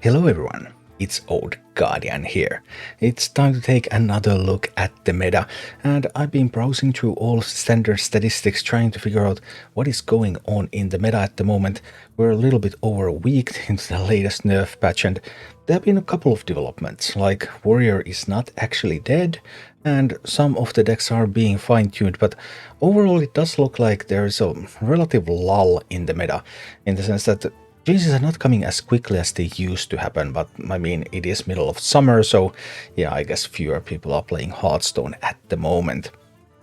Hello everyone, it's Old Guardian here. It's time to take another look at the meta, and I've been browsing through all standard statistics trying to figure out what is going on in the meta at the moment. We're a little bit over a week into the latest nerf patch, and there have been a couple of developments, like Warrior is not actually dead, and some of the decks are being fine-tuned, but overall it does look like there's a relative lull in the meta, in the sense that changes are not coming as quickly as they used to happen, but I mean, it is middle of summer, so yeah, I guess fewer people are playing Hearthstone at the moment.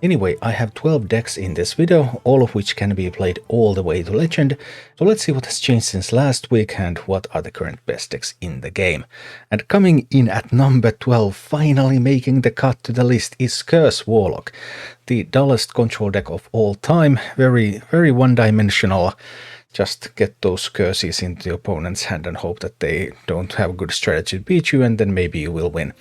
Anyway, I have 12 decks in this video, all of which can be played all the way to Legend, so let's see what has changed since last week and what are the current best decks in the game. And coming in at number 12, finally making the cut to the list, is Curse Warlock, the dullest control deck of all time, very one-dimensional. Just get those curses into the opponent's hand and hope that they don't have a good strategy to beat you, and then maybe you will win.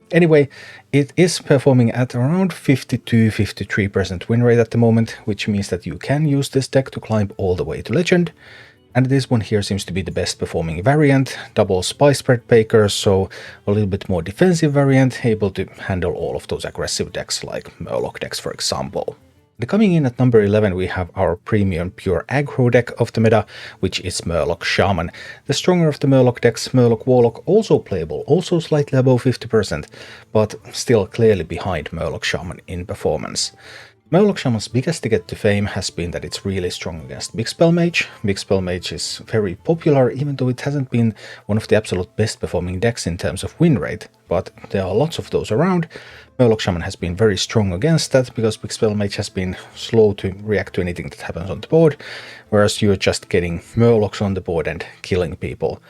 Anyway, it is performing at around 52-53% win rate at the moment, which means that you can use this deck to climb all the way to Legend. And this one here seems to be the best performing variant, double Spice Spread Baker, so a little bit more defensive variant, able to handle all of those aggressive decks like Murloc decks, for example. Coming in at number 11, we have our premium pure aggro deck of the meta, which is Murloc Shaman. The stronger of the Murloc decks, Murloc Warlock, also playable, also slightly above 50%, but still clearly behind Murloc Shaman in performance. Murloc Shaman's biggest ticket to fame has been that it's really strong against Big Spell Mage. Big Spell Mage is very popular, even though it hasn't been one of the absolute best performing decks in terms of win rate, but there are lots of those around. Murloc Shaman has been very strong against that, because Big Spell Mage has been slow to react to anything that happens on the board, whereas you're just getting Murlocs on the board and killing people.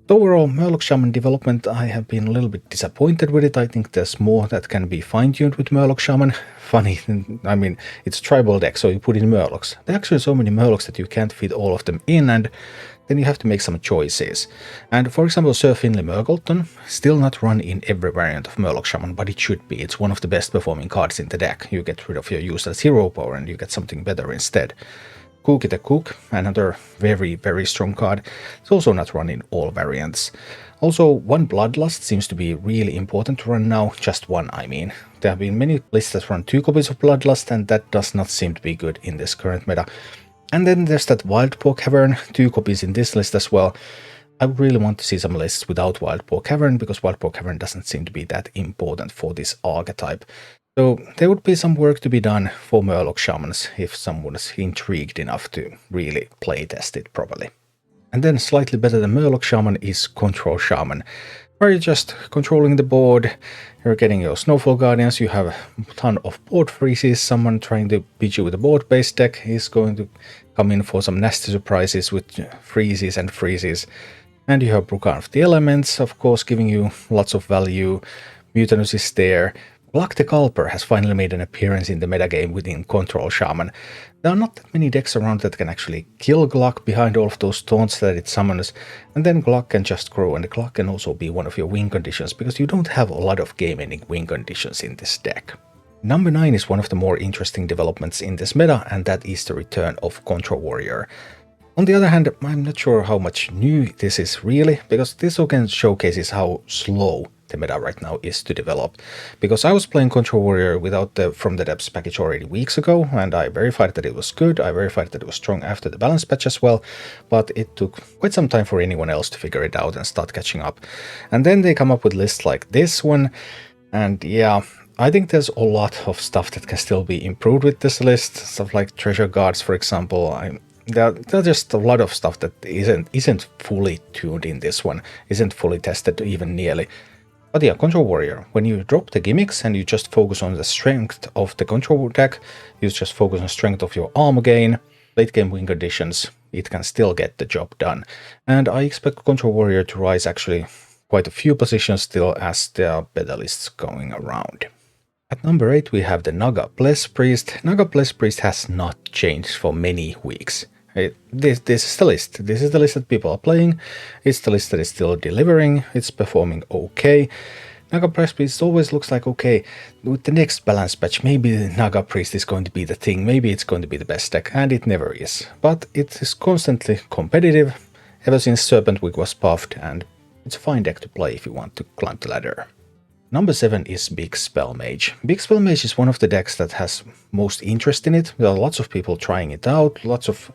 Overall, Murloc Shaman development, I have been a little bit disappointed with it. I think there's more that can be fine-tuned with Murloc Shaman. Funny, I mean, it's tribal deck, so you put in Murlocs. There are actually so many Murlocs that you can't fit all of them in, and then you have to make some choices. And for example, Sir Finley Murgleton, still not run in every variant of Murloc Shaman, but it should be. It's one of the best performing cards in the deck. You get rid of your useless hero power and you get something better instead. Cookie the Cook, another very strong card. It's also not run in all variants. Also, one Bloodlust seems to be really important to run now, just one I mean. There have been many lists that run 2 copies of Bloodlust, and that does not seem to be good in this current meta. And then there's that Wildpaw Cavern, 2 copies in this list as well. I really want to see some lists without Wildpaw Cavern, because Wildpaw Cavern doesn't seem to be that important for this archetype. So there would be some work to be done for Murloc Shamans if someone is intrigued enough to really playtest it properly. And then slightly better than Murloc Shaman is Control Shaman, where you're just controlling the board, you're getting your Snowfall Guardians, you have a ton of board freezes, someone trying to beat you with a board-based deck is going to come in for some nasty surprises with freezes and freezes. And you have Brukan of the Elements, of course, giving you lots of value. Mutanus is there. Gluck the Culper has finally made an appearance in the metagame within Control Shaman. There are not that many decks around that can actually kill Gluck behind all of those taunts that it summons, and then Gluck can just grow, and Gluck can also be one of your win conditions, because you don't have a lot of game-ending win conditions in this deck. Number 9 is one of the more interesting developments in this meta, and that is the return of Control Warrior. On the other hand, I'm not sure how much new this is really, because this again showcases how slow the meta right now is to develop. Because I was playing Control Warrior without the From the Depths package already weeks ago, and I verified that it was good, I verified that it was strong after the balance patch as well, but it took quite some time for anyone else to figure it out and start catching up. And then they come up with lists like this one, and yeah, I think there's a lot of stuff that can still be improved with this list, stuff like Treasure Guards, for example. There's just a lot of stuff that isn't fully tuned in this one, isn't fully tested even nearly. But yeah, Control Warrior, when you drop the gimmicks and you just focus on the strength of the control deck, you just focus on strength of your armor gain, late game win conditions, it can still get the job done. And I expect Control Warrior to rise actually quite a few positions still, as there are better lists going around. At number 8 we have the Naga Bless Priest. Naga Bless Priest has not changed for many weeks. This is the list. This is the list that people are playing. It's the list that is still delivering. It's performing okay. Naga Priest always looks like, okay, with the next balance patch, maybe the Naga Priest is going to be the thing. Maybe it's going to be the best deck, and it never is. But it is constantly competitive ever since Serpent Week was buffed, and it's a fine deck to play if you want to climb the ladder. Number 7 is Big Spell Mage. Big Spell Mage is one of the decks that has most interest in it. There are lots of people trying it out, lots of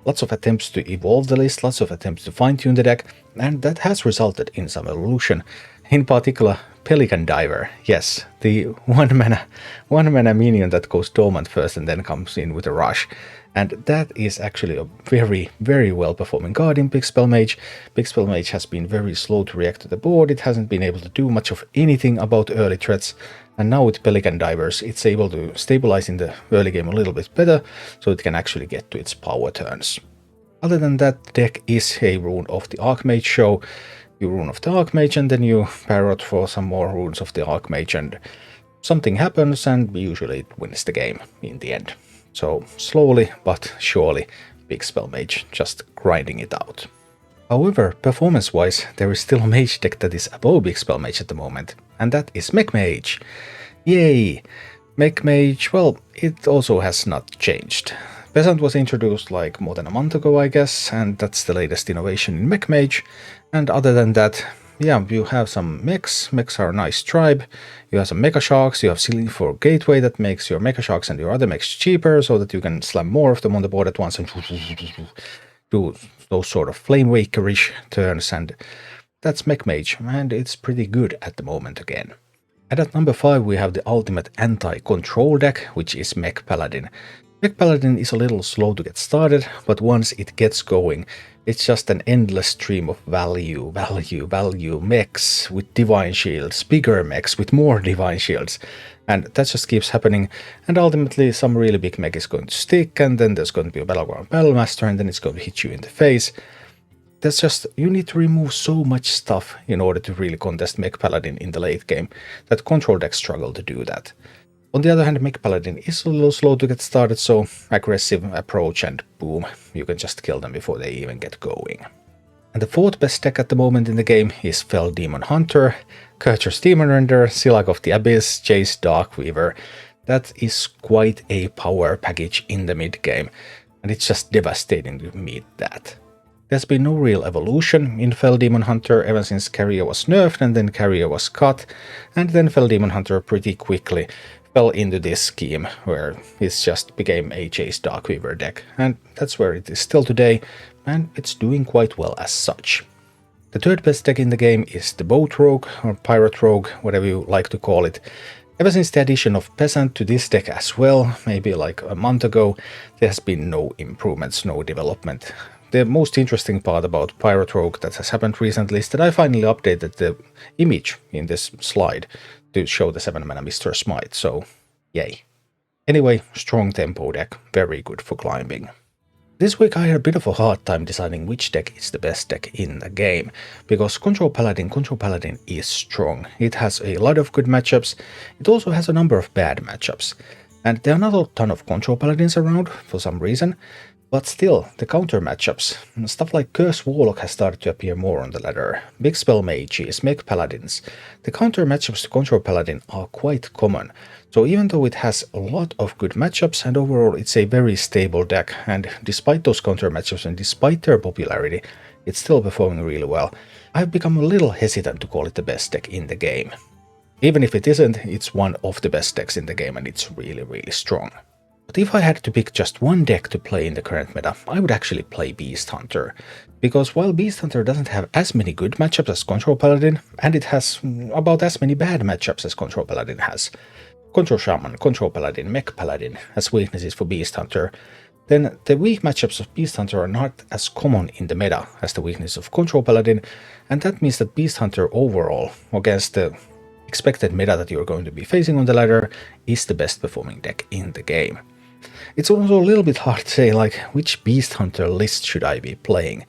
attempts to evolve the list, lots of attempts to fine-tune the deck, and that has resulted in some evolution. In particular, Pelican Diver. Yes, the one mana minion that goes dormant first and then comes in with a rush. And that is actually a very, very well-performing card in Big Spell Mage. Big Spell Mage has been very slow to react to the board, it hasn't been able to do much of anything about early threats, and now with Pelican Divers it's able to stabilize in the early game a little bit better, so it can actually get to its power turns. Other than that, the deck is a Rune of the Archmage show. You Rune of the Archmage and then you parrot for some more Runes of the Archmage and something happens and usually it wins the game in the end. So slowly but surely, Big Spell Mage just grinding it out. However, performance-wise, there is still a mage deck that is above Big Spell Mage at the moment, and that is Mech. Yay! Mech, well, it also has not changed. Peasant was introduced like more than a month ago, I guess, and that's the latest innovation in Mech. And other than that, yeah, you have some mechs. Mechs are a nice tribe. You have some Mecha Sharks. You have Ceiling for Gateway that makes your Mecha Sharks and your other mechs cheaper so that you can slam more of them on the board at once and do those sort of Flame Waker-ish turns. And that's Mech, and it's pretty good at the moment again. And at number 5 we have the ultimate anti-control deck, which is Mech Paladin. Mech Paladin is a little slow to get started, but once it gets going, it's just an endless stream of value mechs with divine shields, bigger mechs with more divine shields, and that just keeps happening, and ultimately some really big mech is going to stick, and then there's going to be a Battleground Battlemaster, and then it's going to hit you in the face. That's just, you need to remove so much stuff in order to really contest Mech Paladin in the late game, that control decks struggle to do that. On the other hand, Mech Paladin is a little slow to get started, so aggressive approach and boom, you can just kill them before they even get going. And the 4th best deck at the moment in the game is Fell Demon Hunter, Kurtr's Demon Render, Silag of the Abyss, Jace Darkweaver. That is quite a power package in the mid game, and it's just devastating to meet that. There's been no real evolution in Fell Demon Hunter ever since Carrier was nerfed and then Carrier was cut, and then Fell Demon Hunter pretty quickly fell into this scheme where it just became a Jace Darkweaver deck, and that's where it is still today, and it's doing quite well as such. The 3rd best deck in the game is the Boat Rogue, or Pirate Rogue, whatever you like to call it. Ever since the addition of Peasant to this deck as well, maybe like a month ago, there has been no improvements, no development. The most interesting part about Pirate Rogue that has happened recently is that I finally updated the image in this slide to show the 7-mana Mr. Smite, so yay. Anyway, strong tempo deck, very good for climbing. This week I had a bit of a hard time deciding which deck is the best deck in the game, because Control Paladin is strong. It has a lot of good matchups, it also has a number of bad matchups, and there are not a ton of Control Paladins around for some reason. But still, the counter matchups, stuff like Curse Warlock has started to appear more on the ladder, Big Spell Mages, Mech Paladins. The counter matchups to Control Paladin are quite common, so even though it has a lot of good matchups and overall it's a very stable deck, and despite those counter matchups and despite their popularity, it's still performing really well, I've become a little hesitant to call it the best deck in the game. Even if it isn't, it's one of the best decks in the game and it's really, really strong. But if I had to pick just one deck to play in the current meta, I would actually play Beast Hunter. Because while Beast Hunter doesn't have as many good matchups as Control Paladin, and it has about as many bad matchups as Control Paladin has, Control Shaman, Control Paladin, Mech Paladin has weaknesses for Beast Hunter, then the weak matchups of Beast Hunter are not as common in the meta as the weakness of Control Paladin, and that means that Beast Hunter overall, against the expected meta that you're going to be facing on the ladder, is the best performing deck in the game. It's also a little bit hard to say, like, which Beast Hunter list should I be playing?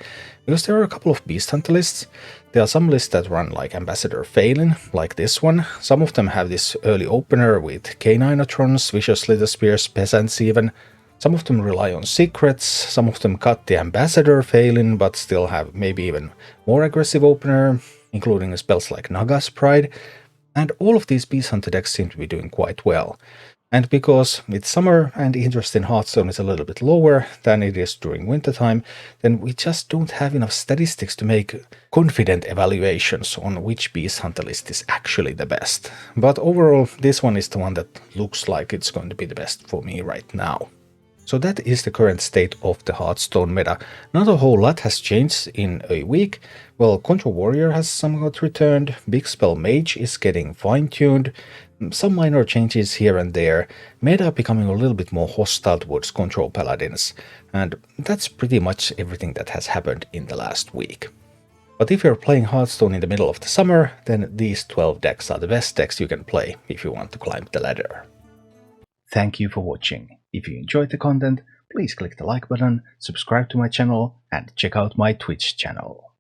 Because there are a couple of Beast Hunter lists. There are some lists that run like Ambassador Phelan, like this one. Some of them have this early opener with Caninotrons, Vicious Little Spears, Peasants even. Some of them rely on secrets, some of them cut the Ambassador Phelan, but still have maybe even more aggressive opener, including spells like Naga's Pride. And all of these Beast Hunter decks seem to be doing quite well. And because it's summer and interest in Hearthstone is a little bit lower than it is during wintertime, then we just don't have enough statistics to make confident evaluations on which Beast Hunter list is actually the best. But overall, this one is the one that looks like it's going to be the best for me right now. So that is the current state of the Hearthstone meta. Not a whole lot has changed in a week. Well, Control Warrior has somewhat returned, Big Spell Mage is getting fine-tuned, some minor changes here and there, meta becoming a little bit more hostile towards Control Paladins, and that's pretty much everything that has happened in the last week. But if you're playing Hearthstone in the middle of the summer, then these 12 decks are the best decks you can play if you want to climb the ladder. Thank you for watching. If you enjoyed the content, please click the like button, subscribe to my channel, and check out my Twitch channel.